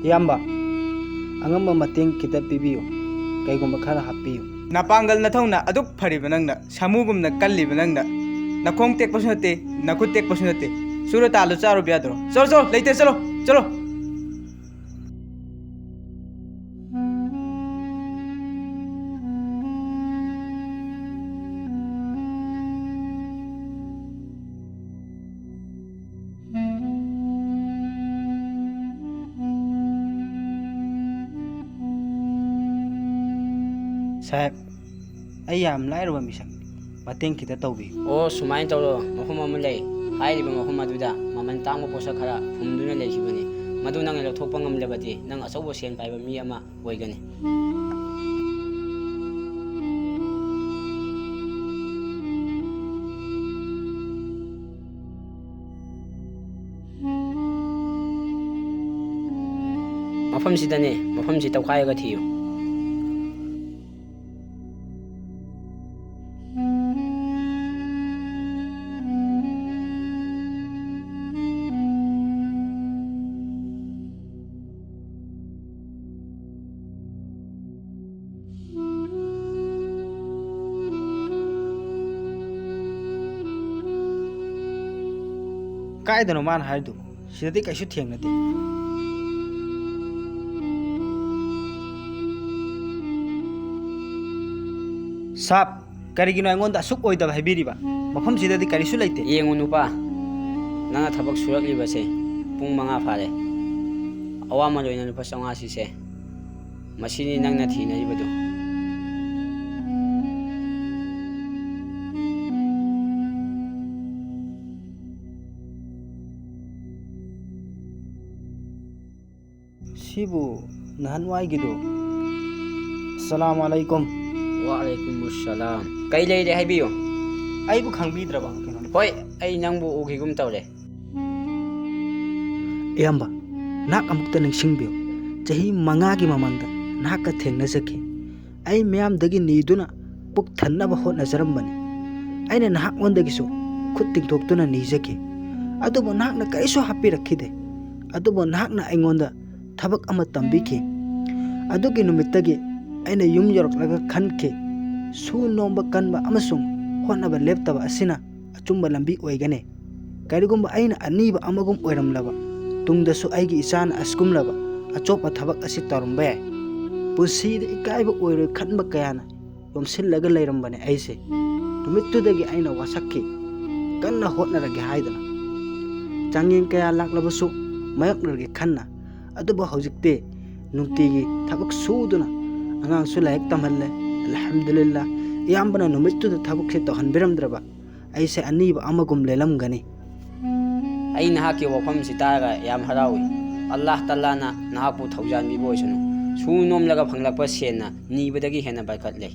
ꯏꯌꯥꯝꯕ ꯑꯉꯝꯕ ꯃꯇꯦꯡ ꯈꯤꯇ ꯄꯤꯕꯤꯌꯨ ꯀꯩꯒꯨꯝꯕ ꯈꯔ ꯍꯥꯞꯄꯤꯌꯨ ꯅꯄꯥꯡꯒꯜ ꯅꯊꯧꯅ ꯑꯗꯨꯛ ꯐꯔꯤꯕ ꯅꯪꯅ ꯁꯥꯃꯨꯒꯨꯝꯅ ꯀꯜꯂꯤꯕ ꯅꯪꯅ ꯅꯈꯣꯡ ꯇꯦꯛꯄꯁꯨ ꯅꯠꯇꯦ ꯅꯈꯨꯠ ꯇꯦꯛꯄꯁꯨ ꯅꯠꯇꯦ ꯁꯨꯔ ꯇꯥꯜꯂꯨ ꯆꯥꯔꯨꯕ ꯌꯥꯗ꯭ꯔꯣ ꯆꯂꯣ ꯆꯂꯣ ꯂꯩꯇꯦ ꯆꯂꯣ ꯆꯂꯣ साहेब ꯑꯩ ꯌꯥꯝ ꯂꯥꯏꯔꯕ ꯃꯤꯁꯛ ꯃꯇꯦꯡ ꯈꯤꯇ ꯇꯧꯕꯤꯌꯨ ꯑꯣ ꯁꯨꯃꯥꯏꯅ ꯇꯧꯔꯣ ꯃꯐꯝ ꯑꯃ ꯂꯩ ꯍꯥꯏꯔꯤꯕ ꯃꯐꯝ ꯑꯗꯨꯗ ꯃꯃꯜ ꯇꯥꯡꯕ ꯄꯣꯠꯁꯛ ꯈꯔ ꯐꯨꯝꯗꯨꯅ ꯂꯩꯈꯤꯕꯅꯤ ꯃꯗꯨ ꯅꯪꯅ ꯂꯧꯊꯣꯛꯄ ꯉꯝꯂꯕꯗꯤ ꯅꯪ ꯑꯆꯧꯕ ꯁꯦꯟ ꯄꯥꯏꯕ ꯃꯤ ꯑꯃ ꯑꯣꯏꯒꯅꯤ ꯃꯐꯝꯁꯤꯗꯅꯦ ꯃꯐꯝꯁꯤ ꯇꯧꯈꯥꯏꯔꯒ ꯊꯤꯌꯨ ꯀꯥꯏꯗꯅꯣ ꯃꯥꯅ ꯍꯥꯏꯔꯤꯗꯨ ꯁꯤꯗꯗꯤ ꯀꯩꯁꯨ ꯊꯦꯡꯅꯗꯦ ꯁꯥꯞ ꯀꯔꯤꯒꯤꯅꯣ ꯑꯩꯉꯣꯟꯗ ꯑꯁꯨꯛ ꯑꯣꯏꯗꯕ ꯍꯥꯏꯕꯤꯔꯤꯕ ꯃꯐꯝꯁꯤꯗꯗꯤ ꯀꯔꯤꯁꯨ ꯂꯩꯇꯦ ꯌꯦꯡꯉꯨ ꯅꯨꯄꯥ ꯅꯪꯅ ꯊꯕꯛ ꯁꯨꯔꯛꯂꯤꯕꯁꯦ ꯄꯨꯡ 5 ꯐꯥꯔꯦ ꯑꯋꯥꯃꯟ ꯑꯣꯏꯅ ꯂꯨꯄꯥ 500 ꯁꯤꯁꯦ ꯃꯁꯤꯅꯤ ꯅꯪꯅ ꯊꯤꯅꯔꯤꯕꯗꯨ ꯁꯤꯕꯨ ꯅꯍꯥꯟꯋꯥꯏꯒꯤꯗꯣ ꯑꯁꯁꯂꯥꯃꯨ ꯑꯂꯩꯀꯨꯝ ꯋꯥꯂꯩꯀꯨꯝ ꯑꯁꯁꯂꯥꯝ ꯀꯩ ꯂꯩꯔꯦ ꯍꯥꯏꯕꯤꯌꯨ ꯑꯩꯕꯨ ꯈꯪꯕꯤꯗ꯭ꯔꯕ ꯀꯩꯅꯣ ꯍꯣꯏ ꯑꯩ ꯅꯪꯕꯨ ꯎꯈꯤꯒꯨꯝ ꯇꯧꯔꯦ ꯏꯌꯥꯝꯕ ꯅꯍꯥꯛ ꯑꯃꯨꯛꯇ ꯅꯤꯡꯁꯤꯡꯕꯤꯌꯨ ꯆꯍꯤ 5ꯒꯤ ꯃꯃꯥꯡꯗ ꯅꯍꯥꯛꯀ ꯊꯦꯡꯅꯖꯈꯤ ꯑꯩ ꯃꯌꯥꯝꯗꯒꯤ ꯅꯤꯗꯨꯅ ꯄꯨꯛ ꯊꯟꯅꯕ ꯍꯣꯠꯅꯖꯔꯝꯕꯅꯤ ꯑꯩꯅ ꯅꯍꯥꯛꯉꯣꯟꯗꯒꯤꯁꯨ ꯈꯨꯠ ꯇꯤꯡꯊꯣꯛꯇꯨꯅ ꯅꯤꯖꯈꯤ ꯑꯗꯨꯕꯨ ꯅꯍꯥꯛꯅ ꯀꯔꯤꯁꯨ ꯍꯥꯞꯄꯤꯔꯛꯈꯤꯗꯦ ꯑꯗꯨꯕꯨ ꯅꯍꯥꯛꯅ ꯑꯩꯉꯣꯟꯗ ꯊꯕꯛ ꯑꯃ ꯇꯝꯕꯤꯈꯤ ꯑꯗꯨꯒꯤ ꯅꯨꯃꯤꯠꯇꯒꯤ ꯑꯩꯅ ꯌꯨꯝ ꯌꯧꯔꯛꯂꯒ ꯈꯟꯈꯤ ꯁꯨ ꯅꯣꯝꯕ ꯀꯟꯕ ꯑꯃꯁꯨꯡ ꯍꯣꯠꯅꯕ ꯂꯦꯞꯇꯕ ꯑꯁꯤꯅ ꯑꯆꯨꯝꯕ ꯂꯝꯕꯤ ꯑꯣꯏꯒꯅꯤ ꯀꯔꯤꯒꯨꯝꯕ ꯑꯩꯅ ꯑꯅꯤꯕ ꯑꯃꯒꯨꯝ ꯑꯣꯏꯔꯝꯂꯕ ꯇꯨꯡꯗꯁꯨ ꯑꯩꯒꯤ ꯏꯆꯥꯅ ꯑꯁꯤꯒꯨꯝꯂꯕ ꯑꯆꯣꯞꯄ ꯊꯕꯛ ꯑꯁꯤ ꯇꯧꯔꯝꯕ ꯌꯥꯏ ꯄꯨꯟꯁꯤꯗ ꯏꯀꯥꯏꯕ ꯑꯣꯏꯔꯣꯏ ꯈꯟꯕ ꯀꯌꯥꯅ ꯌꯣꯝꯁꯤꯜꯂꯒ ꯂꯩꯔꯝꯕꯅꯦ ꯑꯩꯁꯦ ꯅꯨꯃꯤꯠꯇꯨꯗꯒꯤ ꯑꯩꯅ ꯋꯥꯁꯛꯈꯤ ꯀꯟꯅ ꯍꯣꯠꯅꯔꯒꯦ ꯍꯥꯏꯗꯅ ꯆꯥꯡꯌꯦꯡ ꯀꯌꯥ ꯂꯥꯛꯂꯕꯁꯨ ꯃꯥꯌꯣꯛꯅꯔꯒꯦ ꯈꯟꯅ ꯑꯗꯨꯕꯨ ꯍꯧꯖꯤꯛꯇꯤ ꯅꯨꯡꯇꯤꯒꯤ ꯊꯕꯛ ꯁꯨꯗꯨꯅ ꯑꯉꯥꯡꯁꯨ ꯂꯥꯏꯔꯤꯛ ꯇꯝꯍꯜꯂꯦ ꯑꯜꯍꯝꯗꯨꯂꯤꯜlah ꯏꯌꯥꯝꯕꯅ ꯅꯨꯃꯤꯠꯇꯨꯗ ꯊꯕꯛꯁꯦ ꯇꯧꯍꯟꯕꯤꯔꯝꯗ꯭ꯔꯕ ꯑꯩꯁꯦ ꯑꯅꯤꯕ ꯑꯃꯒꯨꯝ ꯂꯦꯜꯂꯝꯒꯅꯤ ꯑꯩ ꯅꯍꯥꯛꯀꯤ ꯋꯥꯐꯝꯁꯤ ꯇꯥꯔꯒ ꯌꯥꯝ ꯍꯔꯥꯎꯏ ꯑꯜꯂꯥꯍ ꯇꯥꯂꯥꯅ ꯅꯍꯥꯛꯄꯨ ꯊꯧꯖꯥꯟꯕꯤꯕ ꯑꯣꯏꯁꯅꯨ ꯁꯨ ꯅꯣꯝꯂꯒ ꯐꯪꯂꯛꯄ ꯁꯦꯟꯅ ꯅꯤꯕꯗꯒꯤ ꯍꯦꯟꯅ ꯕꯔꯀꯠ ꯂꯩ